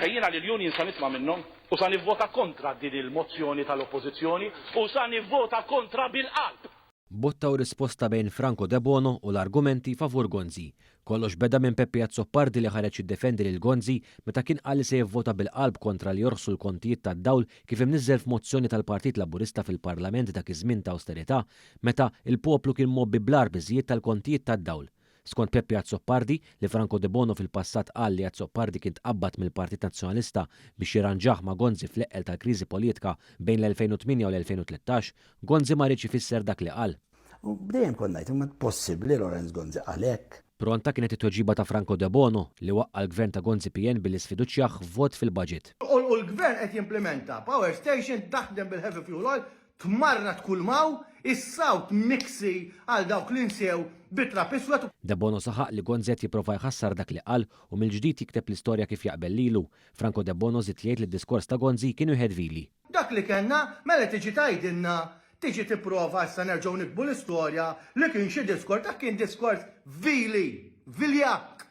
Jiena li l-Union sa nisma' minnhom u sa nivvota kontra din il-mozzjoni tal-Oppożizzjoni u sa nivvota kontra bil-qalb. Buttaw risposta bejn Franco De Bono u l-argumenti favur Gonzi. Kollox beda minn Peppe Azzopardi li ħareġ jiddefendi lil Gonzi meta kien qal li se jivvota bil-qalb kontra li jorsu l-kontijiet tad-dawl kif imniżżel f'mozzjoni tal-Partit Laburista fil-Parlament dak iż-żmien ta' austerità meta il-poplu kien mobbi blar biżjiet tal-kontijiet tad-dawl. Skont Peppe Azzopardi li Franco De Bono fil-passat qal li Azzopardi kien tqabbad mill-Partit Nazzjonalista biex jirranġaħ ma' Gonzi fl-eqqel tal-kriżi politika bejn l-2008 u l-2013, Gonzi ma rridx ifisser dak li qal. U bdejjem kont ngħid imma possibbli Lorenz Gonzi għalhekk. Pronta kienet it-tweġiba ta' Franco De Bono li waqqa l-gvern ta' Gonzi PN billi sfiduċjaħ vot fil-budget. U l-gvern qed jimplementa Power Station taħdem bil-heavy fuel oil, tmarra tkulmaw, is-sawt mixi għal dawk li nsew bitra piswet. De Bono saħaq li Gonzi qed jipprova jħassar dak li qal u mill-ġdid jikteb l-istorja kif jaqbel lilu. Franco De Bono żied jgħid li d-diskors ta' Gonzi kienu wieħed vili. Dak li kellna mela tiġi tgħidilna tiġi tipprova issa nerġgħu nikbu l-istorja li kien xi diskors dak kien diskors vili, viljak.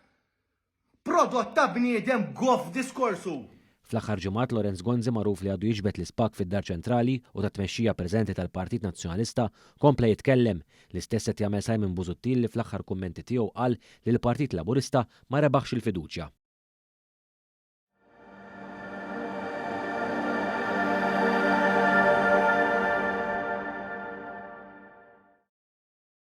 Prodott ta' bniedem goff diskorsu. Fl-aħħar ġimgħat Lorenz Gonzi magħruf li għadu jiġbed l-ispak fid-Dar Ċentrali u tat tmexxija preżenti tal-Partit Nazzjonalista kompla jitkellem l-istess qed jagħmel Simon Busuttil li fl-aħħar kummenti tiegħu qal li l-Partit Laburista ma rebaħx il-fiduċja.